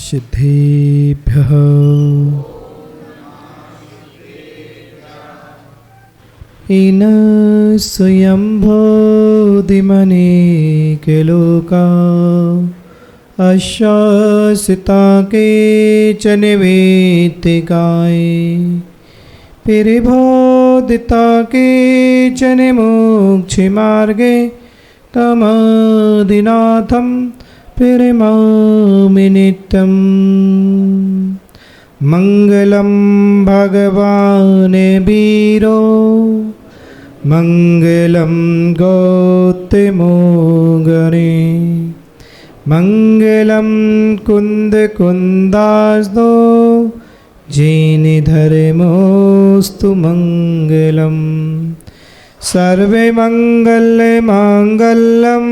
सिद्धेभ्यः इन स्वयंभूदिमने के लोका अशासिता के च निवेदिकाय परिबोधिता के च निमोक्षि मार्गे तमदिनाथं परिमामि नित्यं मंगलम भगवाने वीरो मंगलम गौतमो गणे मंगलम कुंद कुंदास्तो जेनि धर्मोस्तु मंगलम सर्वे मंगल मांगल्यम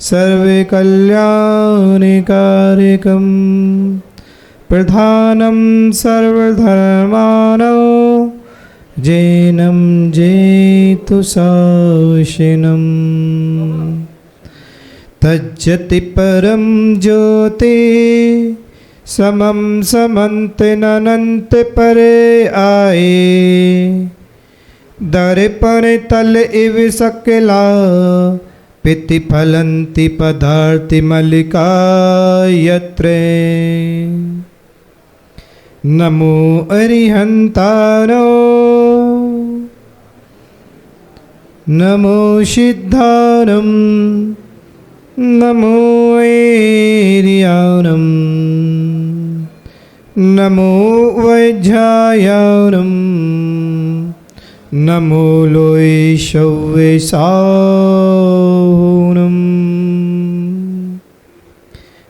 सर्वे कल्याणिकारकम प्रधानम सर्वधर्माणो जैनं जेतु शासनम तज्जति परम ज्योति समम समन्त ननंत परे आए दर्पण तल इव सकला पिति फलंति पदार्थि मलिका यत्रे नमो अरिहंतारो नमो सिद्धारम नमो ऐर्यानम नमो वैज्ञायानम नमो लोयशव्यसाहुनम।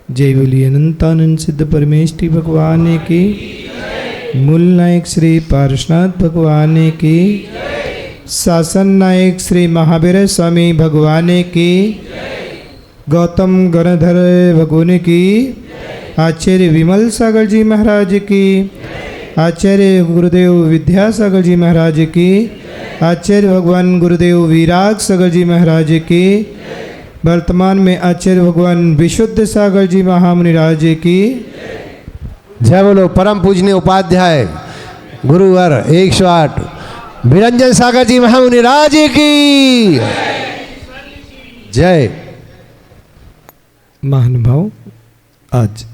जय बोलिए अनंतानंद सिद्ध परमेष्टि भगवान की, मूल नायक श्री पार्श्वनाथ भगवान की, शासन नायक श्री महावीर स्वामी भगवान की, गौतम गणधर भगवान की, आचार्य विमल सागर जी महाराज की, आचार्य गुरुदेव विद्यासागर जी महाराज की, आचार्य भगवान गुरुदेव विराग सागर जी महाराज की, वर्तमान में आचार्य भगवान विशुद्ध सागर जी महामुनिराज की। जय बोलो परम पूजनीय उपाध्याय गुरुवर 108 विरंजन सागर जी महामुनिराज की जय। महानुभाव, आज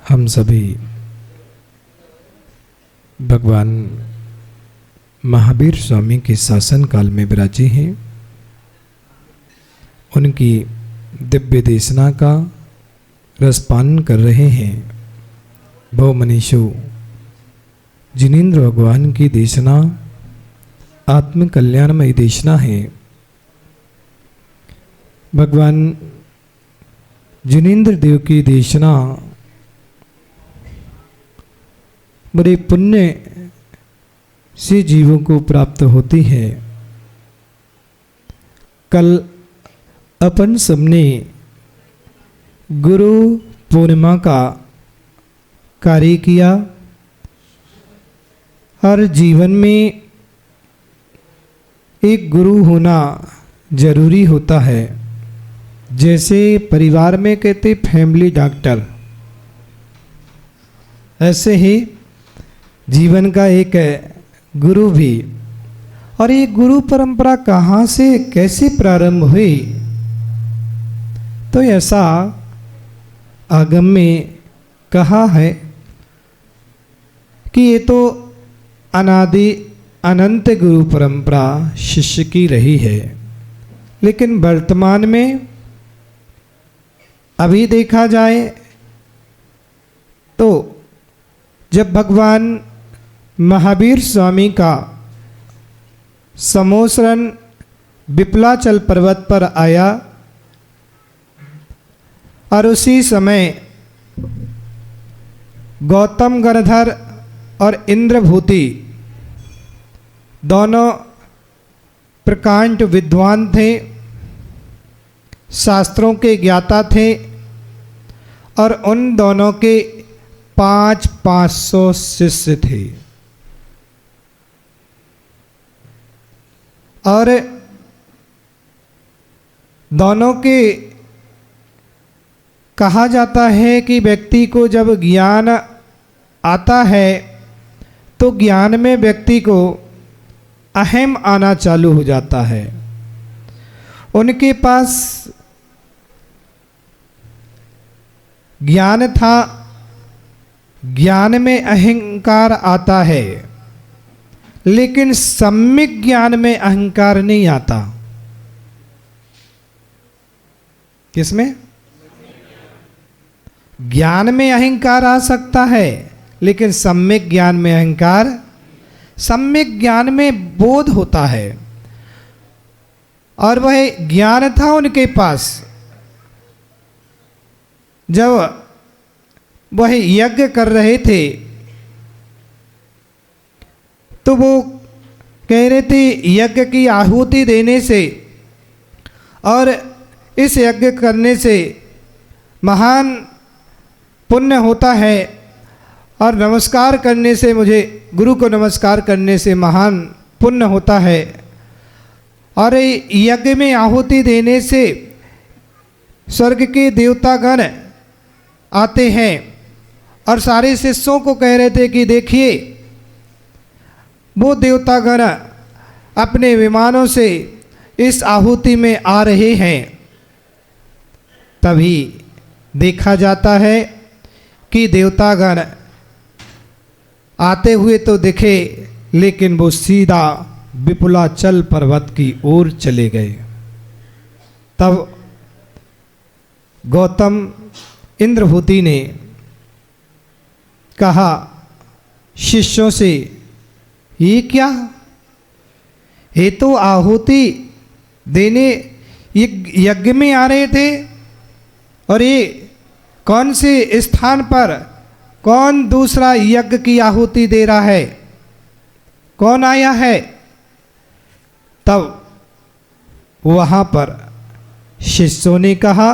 हम सभी भगवान महावीर स्वामी के शासन काल में विराजे हैं। उनकी दिव्य देशना का रसपान कर रहे हैं। भव मनीषो जिनेन्द्र भगवान की देशना आत्म कल्याणमयी देशना है। भगवान जिनेन्द्र देव की देशना बड़े पुण्य से जीवों को प्राप्त होती है। कल अपन सबने गुरु पूर्णिमा का कार्य किया। हर जीवन में एक गुरु होना जरूरी होता है। जैसे परिवार में कहते फैमिली डॉक्टर, ऐसे ही जीवन का एक गुरु भी। और ये गुरु परंपरा कहाँ से कैसे प्रारंभ हुई? तो ऐसा आगम में कहा है कि ये तो अनादि अनंत गुरु परंपरा शिष्य की रही है। लेकिन वर्तमान में अभी देखा जाए तो जब भगवान महावीर स्वामी का समोसरण विप्लाचल पर्वत पर आया और उसी समय गौतम गणधर और इंद्रभूति दोनों प्रकांड विद्वान थे, शास्त्रों के ज्ञाता थे और उन दोनों के 500 शिष्य थे। और दोनों के कहा जाता है कि व्यक्ति को जब ज्ञान आता है तो ज्ञान में व्यक्ति को अहम आना चालू हो जाता है। उनके पास ज्ञान था, ज्ञान में अहंकार आता है, लेकिन सम्यक ज्ञान में अहंकार नहीं आता। किसमें? ज्ञान में अहंकार आ सकता है, लेकिन सम्यक ज्ञान में अहंकार, सम्यक ज्ञान में बोध होता है। और वह ज्ञान था उनके पास। जब वह यज्ञ कर रहे थे तो वो कह रहे थे यज्ञ की आहुति देने से और इस यज्ञ करने से महान पुण्य होता है, और नमस्कार करने से, मुझे गुरु को नमस्कार करने से महान पुण्य होता है, और यज्ञ में आहुति देने से स्वर्ग के देवतागण आते हैं। और सारे शिष्यों को कह रहे थे कि देखिए वो देवतागण अपने विमानों से इस आहुति में आ रहे हैं। तभी देखा जाता है कि देवतागण आते हुए तो दिखे, लेकिन वो सीधा विपुलाचल पर्वत की ओर चले गए। तब गौतम इंद्रभूति ने कहा शिष्यों से, ये क्या? ये तो आहुति देने यज्ञ में आ रहे थे, और ये कौन से स्थान पर कौन दूसरा यज्ञ की आहुति दे रहा है? कौन आया है? तब वहाँ पर शिष्यों ने कहा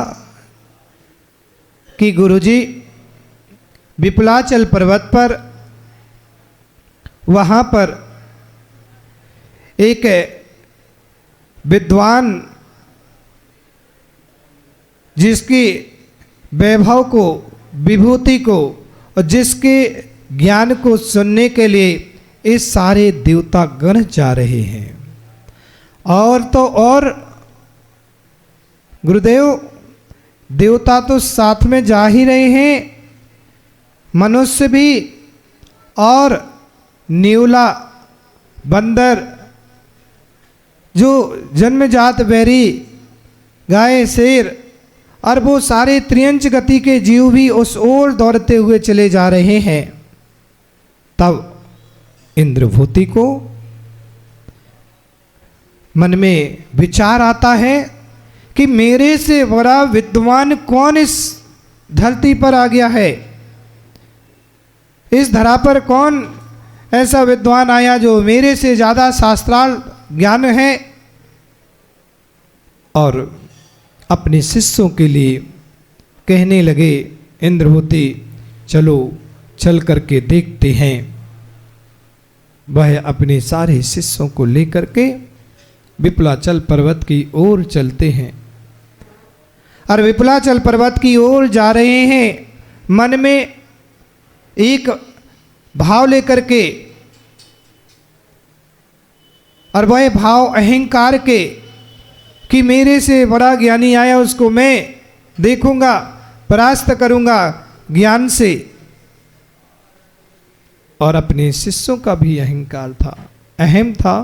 कि गुरुजी, विपुलाचल पर्वत पर वहाँ पर एक विद्वान जिसकी वैभव को, विभूति को और जिसके ज्ञान को सुनने के लिए इस सारे देवता गण जा रहे हैं। और तो और गुरुदेव, देवता तो साथ में जा ही रहे हैं, मनुष्य भी और न्यूला, बंदर, जो जन्मजात बैरी, गाय, शेर और वो सारे त्रियंच गति के जीव भी उस ओर दौड़ते हुए चले जा रहे हैं। तब इंद्रभूति को मन में विचार आता है कि मेरे से बड़ा विद्वान कौन इस धरती पर आ गया है? इस धरा पर कौन ऐसा विद्वान आया जो मेरे से ज़्यादा शास्त्रार्थ ज्ञान है? और अपने शिष्यों के लिए कहने लगे इंद्रभूति, चलो चल करके देखते हैं। वह अपने सारे शिष्यों को लेकर के विपुलाचल पर्वत की ओर चलते हैं, और विपुलाचल पर्वत की ओर जा रहे हैं मन में एक भाव लेकर के, और वह भाव अहंकार के कि मेरे से बड़ा ज्ञानी आया, उसको मैं देखूंगा, परास्त करूंगा ज्ञान से। और अपने शिष्यों का भी अहंकार था, अहम था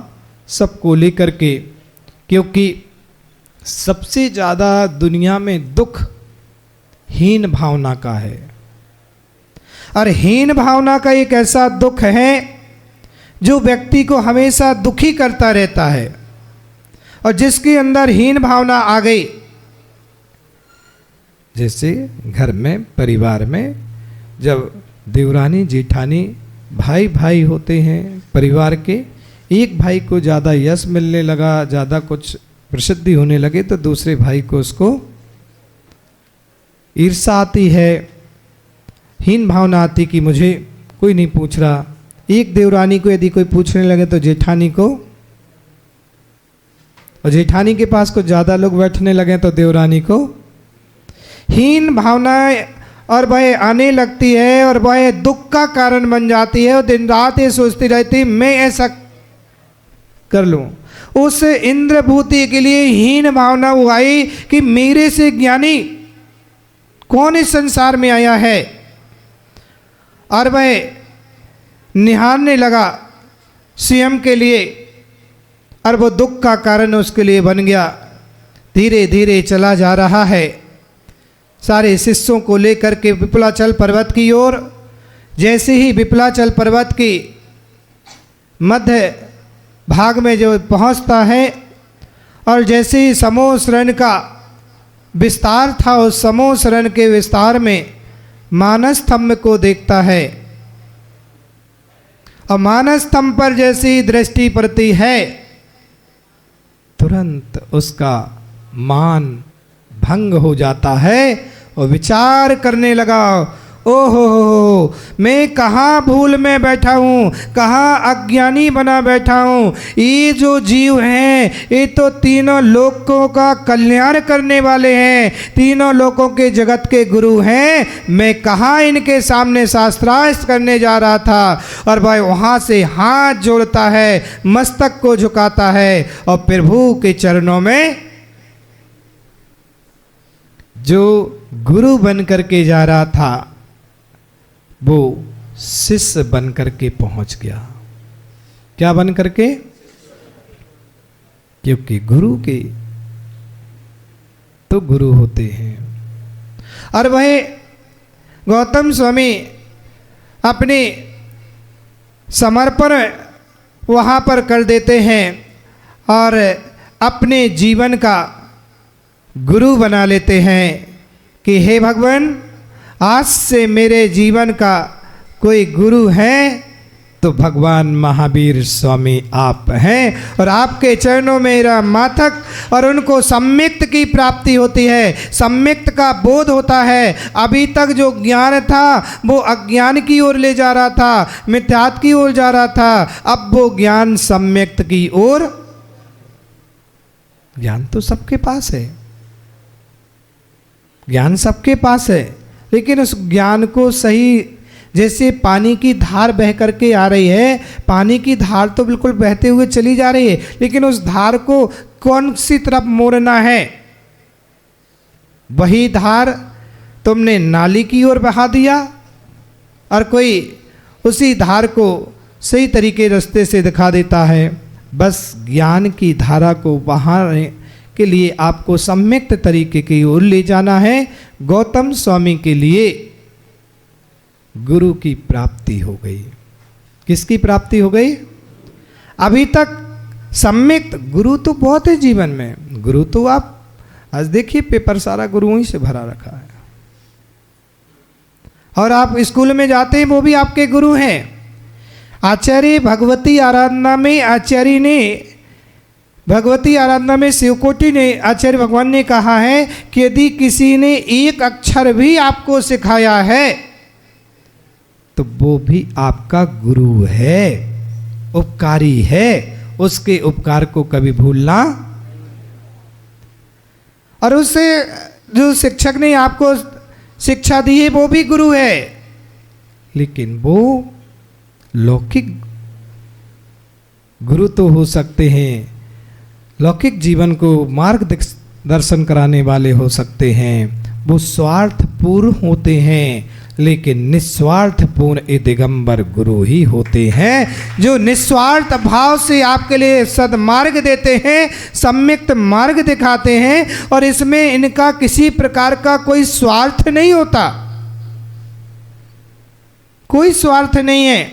सबको लेकर के, क्योंकि सबसे ज़्यादा दुनिया में दुख हीन भावना का है। और हीन भावना का एक ऐसा दुख है जो व्यक्ति को हमेशा दुखी करता रहता है, और जिसके अंदर हीन भावना आ गई, जैसे घर में, परिवार में जब देवरानी जेठानी भाई भाई होते हैं परिवार के, एक भाई को ज़्यादा यश मिलने लगा, ज़्यादा कुछ प्रसिद्धि होने लगे, तो दूसरे भाई को उसको ईर्ष्या आती है, हीन भावना आती कि मुझे कोई नहीं पूछ रहा। एक देवरानी को यदि कोई पूछने लगे तो जेठानी को और जेठानी के पास कुछ ज़्यादा लोग बैठने लगे तो देवरानी को हीन भावनाएं और वह आने लगती है और वह दुख का कारण बन जाती है और दिन रात ये सोचती रहती मैं ऐसा कर लूं। उस इंद्रभूति के लिए हीन भावना वो आई कि मेरे से ज्ञानी कौन इस संसार में आया है, और वह निहारने लगा स्वयं के लिए और वो दुख का कारण उसके लिए बन गया। धीरे धीरे चला जा रहा है सारे शिष्यों को लेकर के विपुलाचल पर्वत की ओर। जैसे ही विपुलाचल पर्वत की मध्य भाग में जो पहुंचता है और जैसे ही समोह शरण का विस्तार था, उस समोह शरण के विस्तार में मानस स्तंभ को देखता है और मानस स्तंभ पर जैसे ही दृष्टि पड़ती है तुरंत उसका मान भंग हो जाता है और विचार करने लगा, ओहो मैं कहाँ भूल में बैठा हूँ, कहाँ अज्ञानी बना बैठा हूँ। ये जो जीव हैं ये तो तीनों लोकों का कल्याण करने वाले हैं, तीनों लोकों के जगत के गुरु हैं। मैं कहाँ इनके सामने शास्त्रार्थ करने जा रहा था। और भाई वहाँ से हाथ जोड़ता है, मस्तक को झुकाता है और प्रभु के चरणों में जो गुरु बन करके जा रहा था वो शिष्य बन करके पहुंच गया। क्या बन करके? क्योंकि गुरु के तो गुरु होते हैं। और वह गौतम स्वामी अपने समर्पण वहां पर कर देते हैं और अपने जीवन का गुरु बना लेते हैं कि हे भगवान, आज से मेरे जीवन का कोई गुरु है तो भगवान महावीर स्वामी आप हैं और आपके चरणों में मेरा माथक। और उनको सम्यक्त की प्राप्ति होती है, सम्यक्त का बोध होता है। अभी तक जो ज्ञान था वो अज्ञान की ओर ले जा रहा था, मिथ्यात्व की ओर जा रहा था। अब वो ज्ञान सम्यक्त की ओर। ज्ञान तो सबके पास है, ज्ञान सबके पास है, लेकिन उस ज्ञान को सही, जैसे पानी की धार बह करके आ रही है, पानी की धार तो बिल्कुल बहते हुए चली जा रही है, लेकिन उस धार को कौन सी तरफ मोड़ना है। वही धार तुमने नाली की ओर बहा दिया और कोई उसी धार को सही तरीके रास्ते से दिखा देता है। बस ज्ञान की धारा को बहाने के लिए आपको सम्यक्त तरीके की ओर ले जाना है। गौतम स्वामी के लिए गुरु की प्राप्ति हो गई। किसकी प्राप्ति हो गई? अभी तक सम्यक्त गुरु तो बहुत है जीवन में। गुरु तो आप आज देखिए पेपर सारा गुरुओं ही से भरा रखा है, और आप स्कूल में जाते हैं वो भी आपके गुरु हैं। आचार्य भगवती आराधना में आचार्य ने, भगवती आराधना में शिवकोटि ने, आचार्य भगवान ने कहा है कि यदि किसी ने एक अक्षर भी आपको सिखाया है तो वो भी आपका गुरु है, उपकारी है। उसके उपकार को कभी भूलना। और उससे जो शिक्षक ने आपको शिक्षा दी है वो भी गुरु है, लेकिन वो लौकिक गुरु तो हो सकते हैं, लौकिक जीवन को मार्गदर्शन कराने वाले हो सकते हैं, वो स्वार्थपूर्ण होते हैं, लेकिन निस्वार्थपूर्ण ए दिगंबर गुरु ही होते हैं जो निस्वार्थ भाव से आपके लिए सदमार्ग देते हैं, सम्यक्त मार्ग दिखाते हैं। और इसमें इनका किसी प्रकार का कोई स्वार्थ नहीं होता, कोई स्वार्थ नहीं है।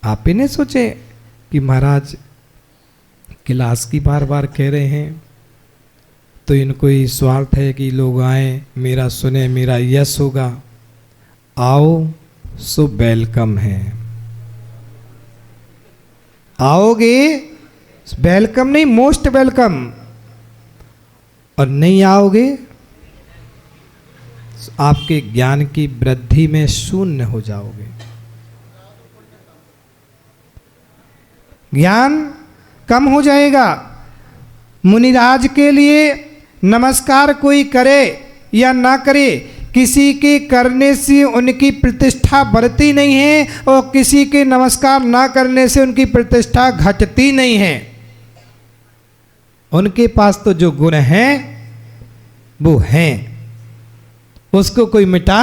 आप ही ने सोचे कि महाराज क्लास की बार बार कह रहे हैं तो इनको ही स्वार्थ है कि लोग आए, मेरा सुने, मेरा यश होगा। आओ सो वेलकम है, आओगे वेलकम नहीं, मोस्ट वेलकम। और नहीं आओगे आपके ज्ञान की वृद्धि में शून्य हो जाओगे। ज्ञान कम हो जाएगा, मुनिराज के लिए नमस्कार कोई करे या ना करे, किसी के करने से उनकी प्रतिष्ठा बढ़ती नहीं है और किसी के नमस्कार ना करने से उनकी प्रतिष्ठा घटती नहीं है। उनके पास तो जो गुण हैं वो हैं, उसको कोई मिटा,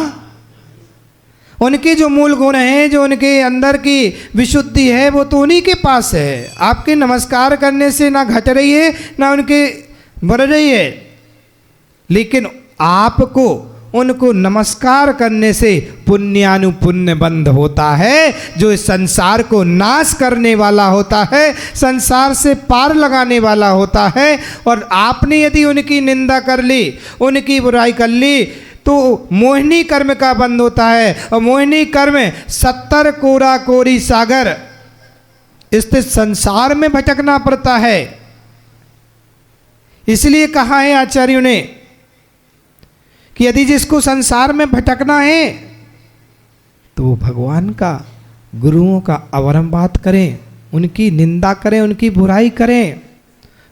उनके जो मूल गुण हैं, जो उनके अंदर की विशुद्धि है, वो तो उन्हीं के पास है। आपके नमस्कार करने से ना घट रही है ना उनके बढ़ रही है, लेकिन आपको उनको नमस्कार करने से पुण्यानुपुण्य बंध होता है, जो इस संसार को नाश करने वाला होता है, संसार से पार लगाने वाला होता है। और आपने यदि उनकी निंदा कर ली, उनकी बुराई कर ली, तो मोहिनी कर्म का बंध होता है। और मोहिनी कर्म 70 कोरा कोरी सागर, इससे संसार में भटकना पड़ता है। इसलिए कहा है आचार्यों ने कि यदि जिसको संसार में भटकना है तो वो भगवान का, गुरुओं का अवरंबात करें, उनकी निंदा करें, उनकी बुराई करें।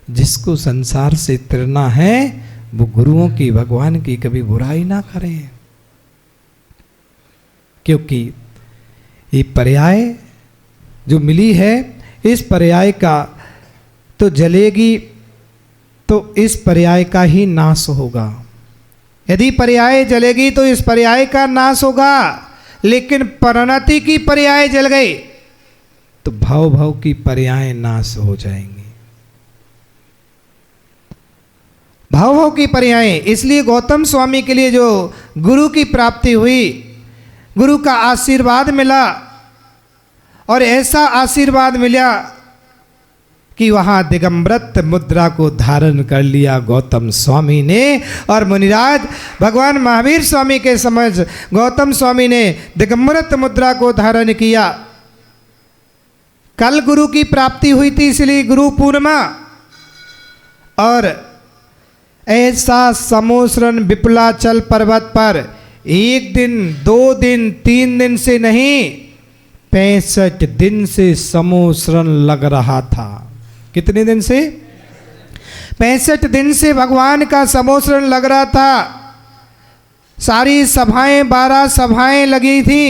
जिसको संसार से तिरना है वो गुरुओं की, भगवान की कभी बुराई ना करें, क्योंकि ये पर्याय जो मिली है, इस पर्याय का तो जलेगी तो इस पर्याय का ही नाश होगा। यदि पर्याय जलेगी तो इस पर्याय का नाश होगा, लेकिन परिणति की पर्याय जल गई तो भाव भाव की पर्याय नाश हो जाएंगी। भाव भाव की पर्याय, इसलिए गौतम स्वामी के लिए जो गुरु की प्राप्ति हुई, गुरु का आशीर्वाद मिला, और ऐसा आशीर्वाद मिला कि वहाँ दिगंबरत मुद्रा को धारण कर लिया गौतम स्वामी ने। और मुनिराज भगवान महावीर स्वामी के समझ गौतम स्वामी ने दिगंबरत मुद्रा को धारण किया। कल गुरु की प्राप्ति हुई थी, इसलिए गुरु पूर्णिमा। और ऐसा समोसरण विपुलाचल पर्वत पर 1 दिन 2 दिन 3 दिन से नहीं, 65 दिन से समोसरण लग रहा था। कितने दिन से? 65 दिन से भगवान का समोसरण लग रहा था। सारी सभाएं, 12 सभाएं लगी थी।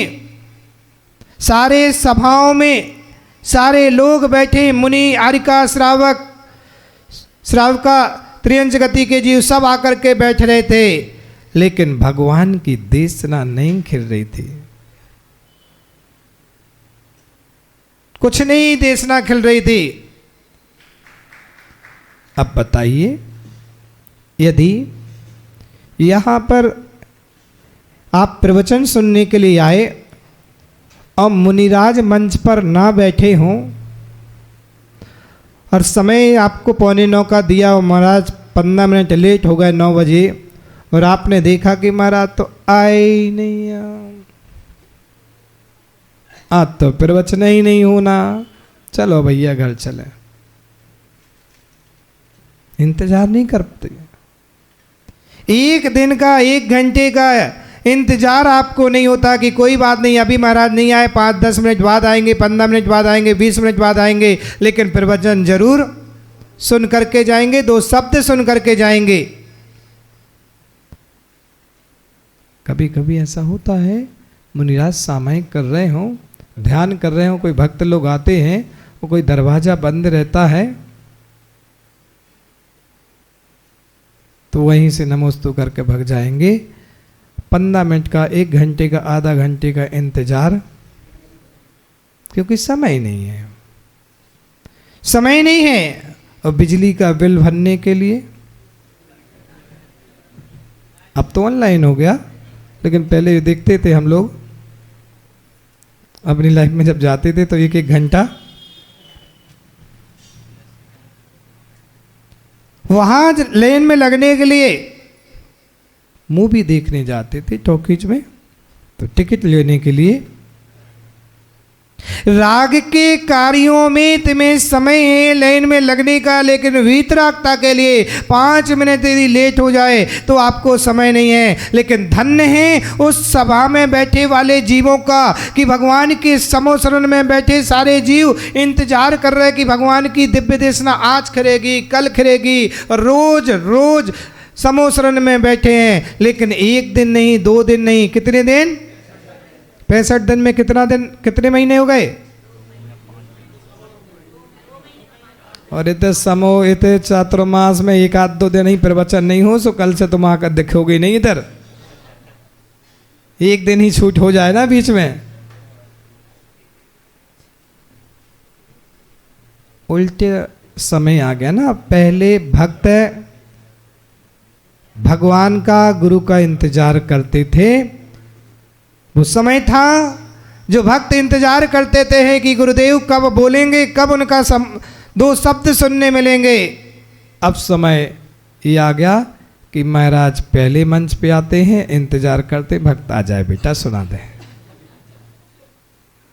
सारे सभाओं में सारे लोग बैठे, मुनि, आरिका, श्रावक, श्रावका, त्रियंच गति के जीव सब आकर के बैठ रहे थे, लेकिन भगवान की देशना नहीं खिल रही थी। कुछ नहीं देशना खिल रही थी। अब बताइए, यदि यहाँ पर आप प्रवचन सुनने के लिए आए और मुनिराज मंच पर ना बैठे हों, और समय आपको 8:45 का दिया और महाराज 15 मिनट लेट हो गए 9 बजे, और आपने देखा कि महाराज तो आए ही नहीं, आज तो प्रवचन ही नहीं होना, चलो भैया घर चले। इंतजार नहीं करते। 1 दिन का 1 घंटे का इंतजार आपको नहीं होता कि कोई बात नहीं, अभी महाराज नहीं आए, 5-10 मिनट बाद आएंगे, 15 मिनट बाद आएंगे, 20 मिनट बाद आएंगे, लेकिन प्रवचन जरूर सुन करके जाएंगे, 2 शब्द सुन करके जाएंगे। कभी कभी ऐसा होता है, मुनिराज सामायिक कर रहे हों, ध्यान कर रहे हों, कोई भक्त लोग आते हैं, वो कोई दरवाजा बंद रहता है, तो वहीं से नमोस्तु करके भाग जाएंगे। 15 मिनट का, 1 घंटे का, आधा घंटे का इंतजार, क्योंकि समय नहीं है, समय नहीं है। और बिजली का बिल भरने के लिए अब तो ऑनलाइन हो गया, लेकिन पहले देखते थे हम लोग अपनी लाइफ में, जब जाते थे तो 1-1 घंटा वहां लेन में लगने के लिए मूवी देखने जाते थे टॉकीज में, तो टिकट लेने के लिए राग के कार्यों में तुम्हें समय है लाइन में लगने का, लेकिन वीतरागता के लिए 5 मिनट यदि लेट हो जाए तो आपको समय नहीं है। लेकिन धन्य है उस सभा में बैठे वाले जीवों का कि भगवान के समोसरण में बैठे सारे जीव इंतजार कर रहे कि भगवान की दिव्य देशना आज खिलेगी, कल खिलेगी। रोज रोज समोसरण में बैठे हैं, लेकिन 1 दिन नहीं, 2 दिन नहीं, कितने दिन? 65 दिन में कितने महीने हो गए? और इतने समूह इतने चातुर्मास में 1-2 दिन ही प्रवचन नहीं हो, सो कल से तुम आकर दिखोगे नहीं इधर। 1 दिन ही छूट हो जाए ना बीच में। उल्टे समय आ गया ना। पहले भक्त भगवान का, गुरु का इंतजार करते थे। वो समय था जो भक्त इंतजार करते थे कि गुरुदेव कब बोलेंगे, कब उनका 2 शब्द सुनने मिलेंगे। अब समय ये आ गया कि महाराज पहले मंच पे आते हैं, इंतजार करते भक्त आ जाए बेटा सुना दे।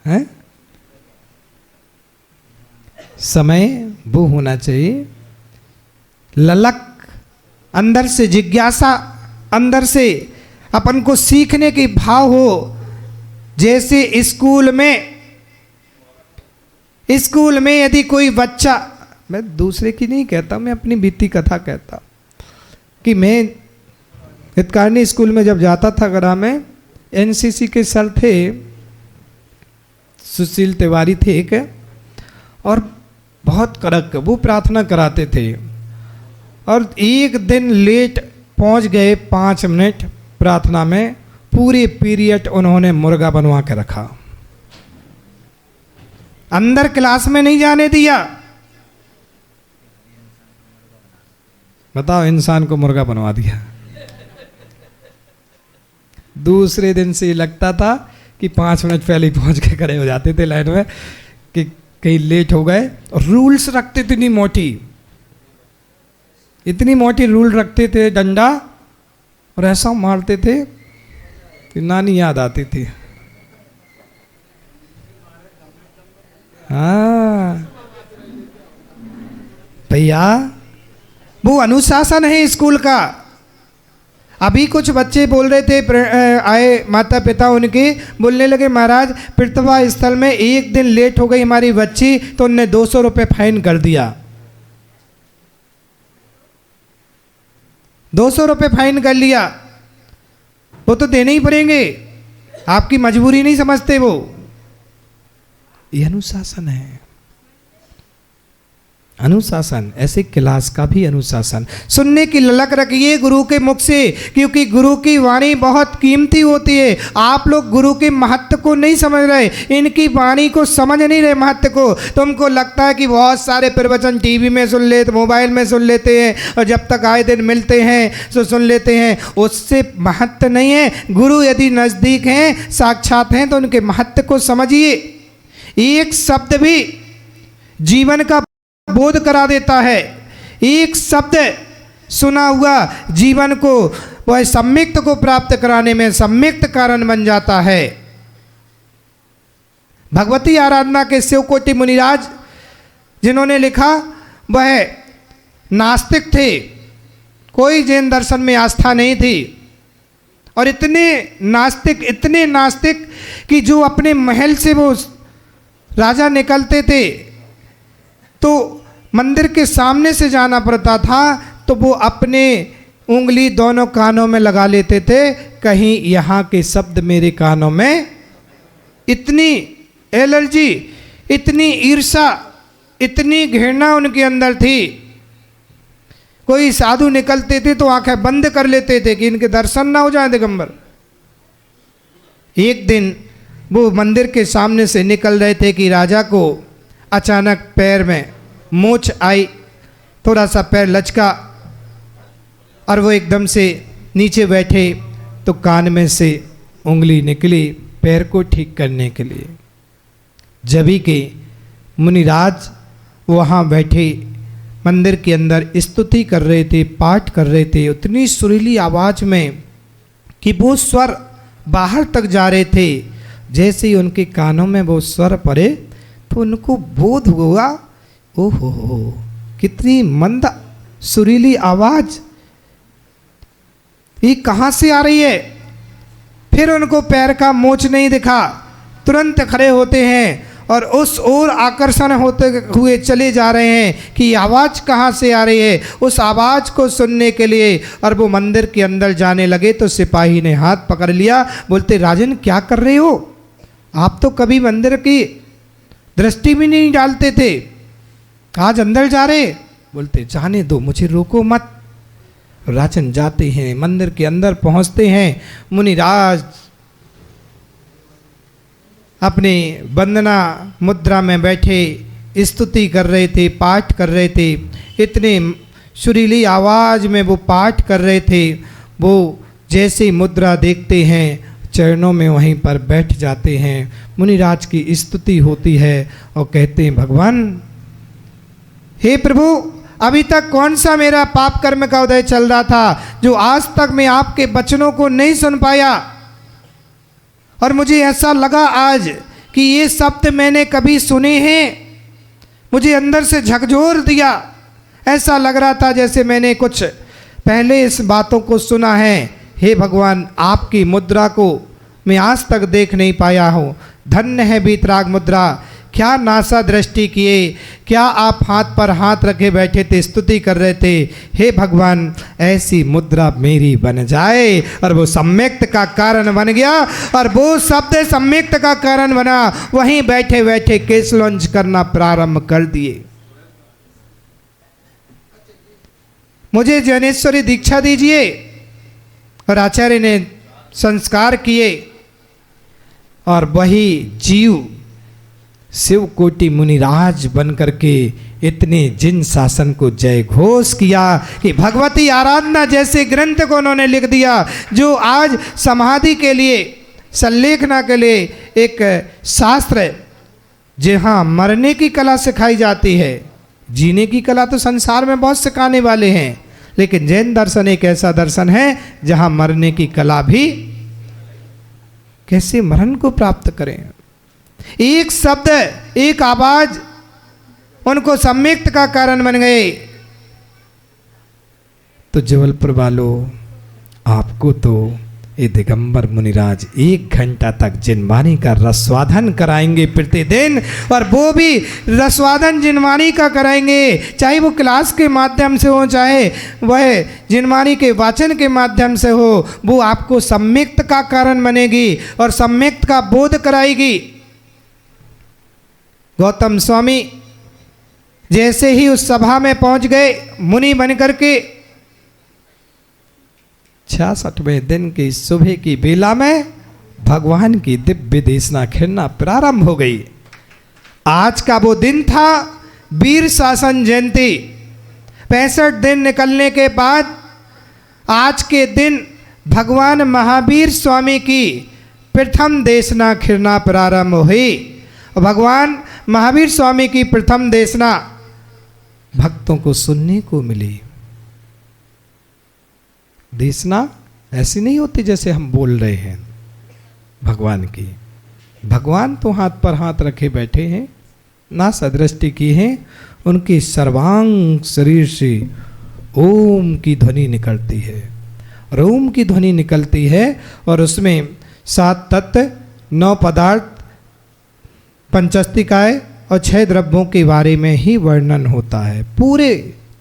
हैं? समय वो होना चाहिए, ललक अंदर से, जिज्ञासा अंदर से, अपन को सीखने की भाव हो। जैसे स्कूल में यदि कोई बच्चा, मैं दूसरे की नहीं कहता, मैं अपनी बीती कथा कहता कि मैं हितकारनी स्कूल में जब जाता था गढ़ा में, एनसीसी के सर थे, सुशील तिवारी थे एक, और बहुत कड़क वो प्रार्थना कराते थे। और एक दिन लेट पहुंच गए 5 मिनट प्रार्थना में, पूरे पीरियड उन्होंने मुर्गा बनवा के रखा, अंदर क्लास में नहीं जाने दिया। बताओ, इंसान को मुर्गा बनवा दिया। दूसरे दिन से लगता था कि 5 मिनट पहले ही पहुंच के खड़े हो जाते थे लाइन में कि कहीं लेट हो गए। और रूल्स रखते थे, इतनी मोटी रूल रखते थे, डंडा, और ऐसा मारते थे कि नानी याद आती थी। हाँ भैया, वो अनुशासन है स्कूल का। अभी कुछ बच्चे बोल रहे थे, आए माता पिता उनके, बोलने लगे महाराज प्रतिभा स्थल में 1 दिन लेट हो गई हमारी बच्ची तो उनने 200 रुपये फाइन कर दिया। 200 रुपये फाइन कर लिया, वो तो देने ही पड़ेंगे, आपकी मजबूरी नहीं समझते वो। ये अनुशासन है, अनुशासन। ऐसे क्लास का भी अनुशासन। सुनने की ललक रखिए गुरु के मुख से, क्योंकि गुरु की वाणी बहुत कीमती होती है। आप लोग गुरु के महत्व को नहीं समझ रहे, इनकी वाणी को समझ नहीं रहे महत्व को। तुमको लगता है कि बहुत सारे प्रवचन टीवी में सुन लेते, मोबाइल में सुन लेते हैं, और जब तक आए दिन मिलते हैं तो सुन लेते हैं, उससे महत्व नहीं है। गुरु यदि नज़दीक हैं, साक्षात हैं, तो उनके महत्व को समझिए। एक शब्द भी जीवन का बोध करा देता है। एक शब्द सुना हुआ जीवन को, वह सम्यक्त को प्राप्त कराने में सम्यक्त कारण बन जाता है। भगवती आराधना के शिवकोटि मुनिराज जिन्होंने लिखा, वह नास्तिक थे, कोई जैन दर्शन में आस्था नहीं थी, और इतने नास्तिक कि जो अपने महल से वो राजा निकलते थे तो मंदिर के सामने से जाना पड़ता था, तो वो अपने उंगली दोनों कानों में लगा लेते थे, कहीं यहाँ के शब्द मेरे कानों में। इतनी एलर्जी, इतनी ईर्षा, इतनी घृणा उनके अंदर थी। कोई साधु निकलते थे तो आंखें बंद कर लेते थे कि इनके दर्शन ना हो जाए दिगंबर। एक दिन वो मंदिर के सामने से निकल रहे थे कि राजा को अचानक पैर में मोच आई, थोड़ा सा पैर लचका, और वो एकदम से नीचे बैठे तो कान में से उंगली निकली पैर को ठीक करने के लिए। जभी के मुनिराज वहाँ बैठे मंदिर के अंदर स्तुति कर रहे थे, पाठ कर रहे थे, उतनी सुरीली आवाज़ में कि वो स्वर बाहर तक जा रहे थे। जैसे ही उनके कानों में वो स्वर पड़े तो उनको बोध हुआ, ओहो कितनी मंद सुरीली आवाज, ये कहाँ से आ रही है। फिर उनको पैर का मोच नहीं दिखा, तुरंत खड़े होते हैं और उस ओर आकर्षण होते हुए चले जा रहे हैं कि आवाज़ कहाँ से आ रही है, उस आवाज़ को सुनने के लिए। और वो मंदिर के अंदर जाने लगे तो सिपाही ने हाथ पकड़ लिया, बोलते राजन क्या कर रहे हो, आप तो कभी मंदिर की दृष्टि भी नहीं डालते थे, आज अंदर जा रहे। बोलते जाने दो, मुझे रोको मत। राजन जाते हैं, मंदिर के अंदर पहुंचते हैं। मुनिराज अपने वंदना मुद्रा में बैठे स्तुति कर रहे थे, पाठ कर रहे थे। इतने सुरीली आवाज़ में वो पाठ कर रहे थे। वो जैसे मुद्रा देखते हैं, चरणों में वहीं पर बैठ जाते हैं। मुनिराज की स्तुति होती है और कहते हैं भगवान, हे प्रभु, अभी तक कौन सा मेरा पाप कर्म का उदय चल रहा था जो आज तक मैं आपके वचनों को नहीं सुन पाया। और मुझे ऐसा लगा आज कि ये शब्द मैंने कभी सुने हैं, मुझे अंदर से झकझोर दिया। ऐसा लग रहा था जैसे मैंने कुछ पहले इस बातों को सुना है। हे भगवान, आपकी मुद्रा को मैं आज तक देख नहीं पाया हूँ। धन्य है वीतराग मुद्रा, क्या नासा दृष्टि किए, क्या आप हाथ पर हाथ रखे बैठे थे, स्तुति कर रहे थे। हे भगवान, ऐसी मुद्रा मेरी बन जाए। और वो सम्यक्त का कारण बन गया, और वो शब्द सम्यक्त का कारण बना। वहीं बैठे बैठे केस लॉन्च करना प्रारंभ कर दिए। मुझे ज्ञानेश्वरी दीक्षा दीजिए। और आचार्य ने संस्कार किए, और वही जीव शिव कोटि मुनिराज बन करके इतने जिन शासन को जय घोष किया कि भगवती आराधना जैसे ग्रंथ को उन्होंने लिख दिया, जो आज समाधि के लिए, संलेखना के लिए एक शास्त्र, जहाँ मरने की कला सिखाई जाती है। जीने की कला तो संसार में बहुत सिखाने वाले हैं, लेकिन जैन दर्शन एक ऐसा दर्शन है जहाँ मरने की कला भी, कैसे मरण को प्राप्त करें। एक शब्द, एक आवाज उनको सम्यक्त का कारण बन गए। तो जबलपुर वालों, आपको तो ये दिगंबर मुनिराज 1 घंटा तक जिनवाणी का रसवादन कराएंगे प्रतिदिन, और वो भी रसवादन जिनवाणी का कराएंगे, चाहे वो क्लास के माध्यम से हो, चाहे वह जिनवाणी के वाचन के माध्यम से हो। वो आपको सम्यक्त का कारण बनेगी और सम्यक्त का बोध कराएगी। गौतम स्वामी जैसे ही उस सभा में पहुंच गए मुनि बन करके, 66वें दिन की सुबह की बेला में भगवान की दिव्य देशना खिरना प्रारंभ हो गई। आज का वो दिन था वीर शासन जयंती। 65 दिन निकलने के बाद आज के दिन भगवान महावीर स्वामी की प्रथम देशना खिरना प्रारंभ हुई। भगवान महावीर स्वामी की प्रथम देशना भक्तों को सुनने को मिली। देशना ऐसी नहीं होती जैसे हम बोल रहे हैं भगवान की। भगवान तो हाथ पर हाथ रखे बैठे हैं, नासा दृष्टि की है, उनके सर्वांग शरीर से ओम की ध्वनि निकलती है। और ओम की ध्वनि निकलती है और उसमें 7 तत्व, 9 पदार्थ, पंचस्तिकाय और 6 द्रव्यों के बारे में ही वर्णन होता है। पूरे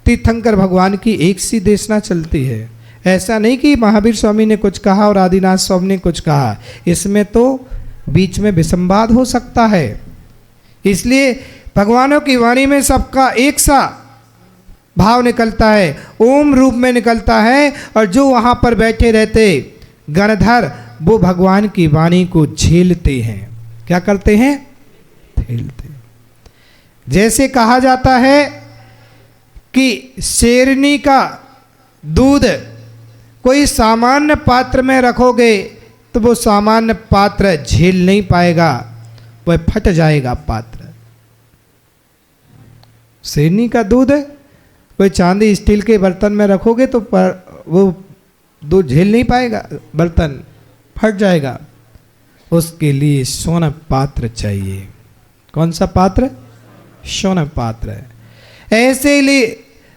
तीर्थंकर भगवान की एक सी देशना चलती है। ऐसा नहीं कि महावीर स्वामी ने कुछ कहा और आदिनाथ स्वामी ने कुछ कहा, इसमें तो बीच में विसंवाद हो सकता है। इसलिए भगवानों की वाणी में सबका एक सा भाव निकलता है, ओम रूप में निकलता है। और जो वहाँ पर बैठे रहते गणधर, वो भगवान की वाणी को झेलते हैं। क्या करते हैं? झेलते। जैसे कहा जाता है कि शेरनी का दूध कोई सामान्य पात्र में रखोगे तो वो सामान्य पात्र झेल नहीं पाएगा, वह फट जाएगा पात्र। शेरनी का दूध कोई चांदी स्टील के बर्तन में रखोगे तो वो दूध झेल नहीं पाएगा, बर्तन फट जाएगा। उसके लिए सोना पात्र चाहिए। कौन सा पात्र? सोना पात्र है। ऐसे लिए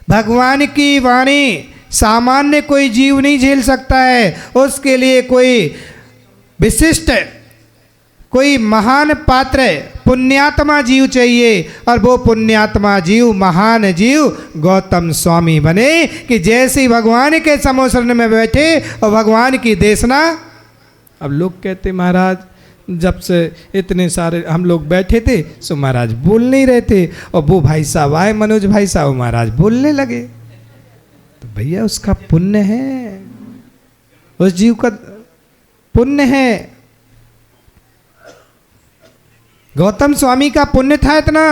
भगवान की वाणी सामान्य कोई जीव नहीं झेल सकता है, उसके लिए कोई विशिष्ट, कोई महान पात्र, पुण्यात्मा जीव चाहिए। और वो पुण्यात्मा जीव, महान जीव गौतम स्वामी बने कि जैसे ही भगवान के समोसरण में बैठे और भगवान की देशना। अब लोग कहते महाराज जब से इतने सारे हम लोग बैठे थे सो महाराज बोल नहीं रहे थे, और वो भाई साहब आए, मनोज भाई साहब, महाराज बोलने लगे। तो भैया उसका पुण्य है, उस जीव का पुण्य है। गौतम स्वामी का पुण्य था इतना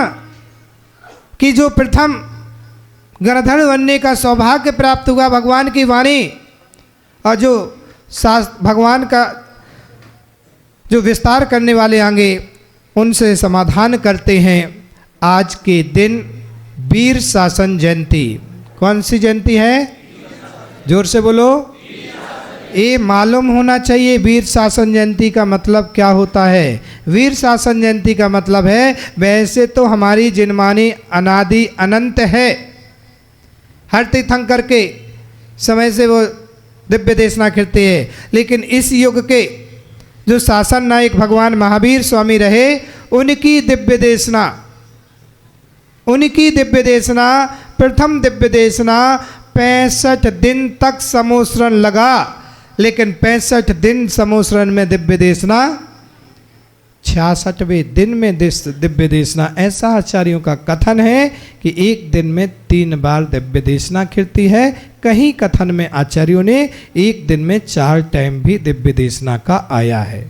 कि जो प्रथम गणधर बनने का सौभाग्य प्राप्त हुआ भगवान की वाणी, और जो भगवान का जो विस्तार करने वाले आगे उनसे समाधान करते हैं। आज के दिन वीर शासन जयंती। कौन सी जयंती है? जोर से बोलो। ये मालूम होना चाहिए वीर शासन जयंती का मतलब क्या होता है। वीर शासन जयंती का मतलब है, वैसे तो हमारी जिनमानी अनादि अनंत है, हर तीर्थंकर के समय से वो दिव्य देशना करते हैं, लेकिन इस युग के जो शासन नायक भगवान महावीर स्वामी रहे, उनकी दिव्य देशना, उनकी दिव्य देशना, प्रथम दिव्य देशना 65 दिन तक समोसरण लगा, लेकिन 65 दिन समोसरण में दिव्य देशना, 66वें दिन में दिव्य देशना। ऐसा आचार्यों का कथन है कि एक दिन में 3 बार दिव्य देशना खिलती है। कहीं कथन में आचार्यों ने एक दिन में 4 टाइम भी दिव्य देशना का आया है।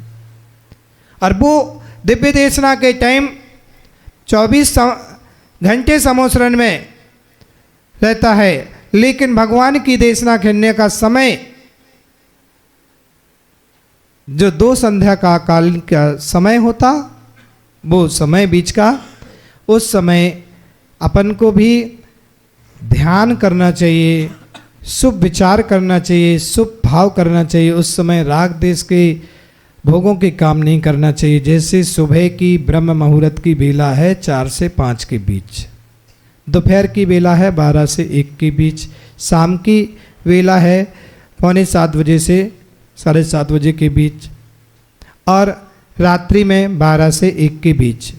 और वो दिव्य देशना के टाइम 24 घंटे समोसरण में रहता है, लेकिन भगवान की देशना खिलने का समय जो 2 संध्या का काल का समय होता, वो समय बीच का, उस समय अपन को भी ध्यान करना चाहिए, शुभ विचार करना चाहिए, शुभ भाव करना चाहिए। उस समय राग देश के भोगों के काम नहीं करना चाहिए। जैसे सुबह की ब्रह्म मुहूर्त की बेला है 4 से 5 के बीच, दोपहर की बेला है 12 से 1 के बीच, शाम की बेला है 6:45 बजे से 7:30 बजे के बीच, और रात्रि में 12 से 1 के बीच।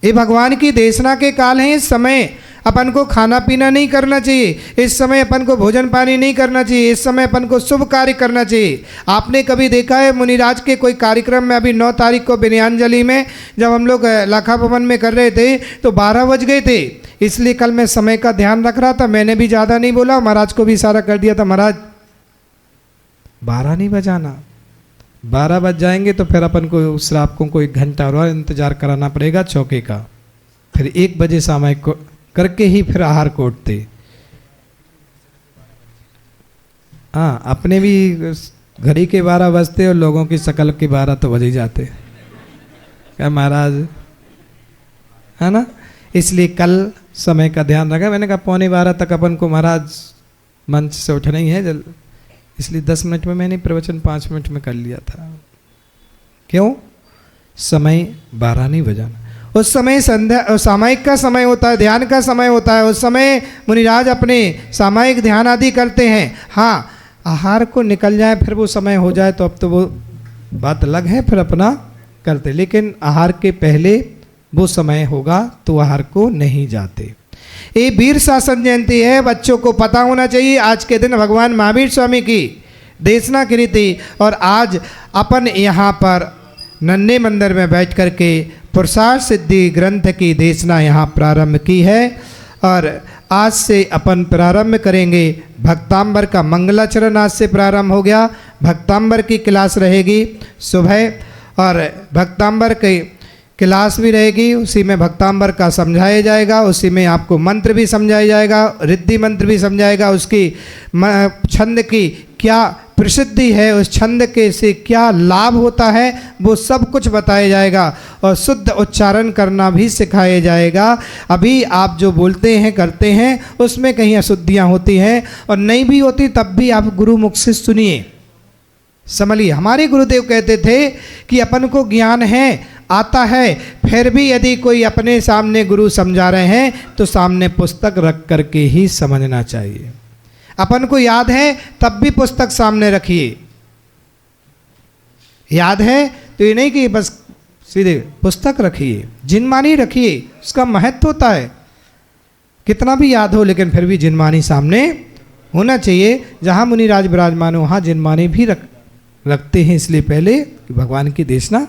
ये भगवान की देशना के काल हैं। इस समय अपन को खाना पीना नहीं करना चाहिए, इस समय अपन को भोजन पानी नहीं करना चाहिए, इस समय अपन को शुभ कार्य करना चाहिए। आपने कभी देखा है मुनिराज के कोई कार्यक्रम में, अभी 9 तारीख को विनयांजलि में जब हम लोग लाखा भवन में कर रहे थे तो 12 बज गए थे, इसलिए कल मैं समय का ध्यान रख रहा था, मैंने भी ज़्यादा नहीं बोला, महाराज को भी इशारा कर दिया था, महाराज 12 नहीं बजाना, 12 बज जाएंगे तो फिर अपन को श्रावकों को 1 घंटा और इंतजार कराना पड़ेगा चौके का, फिर 1 बजे सामयिक को करके ही फिर आहार कोटते। हाँ, अपने भी घड़ी के 12 बजते और लोगों की शकल के 12 तो बज ही जाते। क्या महाराज, है ना? इसलिए कल समय का ध्यान रखा। मैंने कहा 11:15 तक अपन को महाराज मंच से उठना ही है, इसलिए 10 मिनट में मैंने प्रवचन 5 मिनट में कर लिया था। क्यों? समय 12 नहीं बजाना। उस समय संध्या सामायिक का समय होता है, ध्यान का समय होता है। उस समय मुनिराज अपने सामायिक ध्यान आदि करते हैं। हाँ, आहार को निकल जाए फिर वो समय हो जाए तो अब तो वो बात अलग है, फिर अपना करते, लेकिन आहार के पहले वो समय होगा तो आहार को नहीं जाते। ये वीर शासन जयंती है, बच्चों को पता होना चाहिए। आज के दिन भगवान महावीर स्वामी की देशना करी थी, और आज अपन यहाँ पर नन्हे मंदिर में बैठ कर के पुरुषार्थ सिद्धि ग्रंथ की देशना यहाँ प्रारंभ की है। और आज से अपन प्रारंभ करेंगे भक्तांबर का मंगलाचरण। आज से प्रारंभ हो गया, भक्तांबर की क्लास रहेगी सुबह, और भक्तांबर की क्लास भी रहेगी, उसी में भक्तांबर का समझाया जाएगा, उसी में आपको मंत्र भी समझाया जाएगा, रिद्धि मंत्र भी समझाएगा, उसकी छंद की क्या प्रसिद्धि है, उस छंद के से क्या लाभ होता है वो सब कुछ बताया जाएगा, और शुद्ध उच्चारण करना भी सिखाया जाएगा। अभी आप जो बोलते हैं करते हैं उसमें कहीं अशुद्धियाँ होती हैं, और नहीं भी होती तब भी आप गुरु मुख से सुनिए, समझिए, हमारे गुरुदेव कहते थे कि अपन को ज्ञान है, आता है, फिर भी यदि कोई अपने सामने गुरु समझा रहे हैं तो सामने पुस्तक रख करके ही समझना चाहिए। अपन को याद है तब भी पुस्तक सामने रखिए। याद है तो ये नहीं कि बस सीधे पुस्तक रखिए, जिनमानी रखिए, उसका महत्व होता है। कितना भी याद हो लेकिन फिर भी जिनमानी सामने होना चाहिए। जहाँ मुनिराज विराजमान हो वहाँ जिनमानी भी रखते हैं, इसलिए पहले कि भगवान की देशना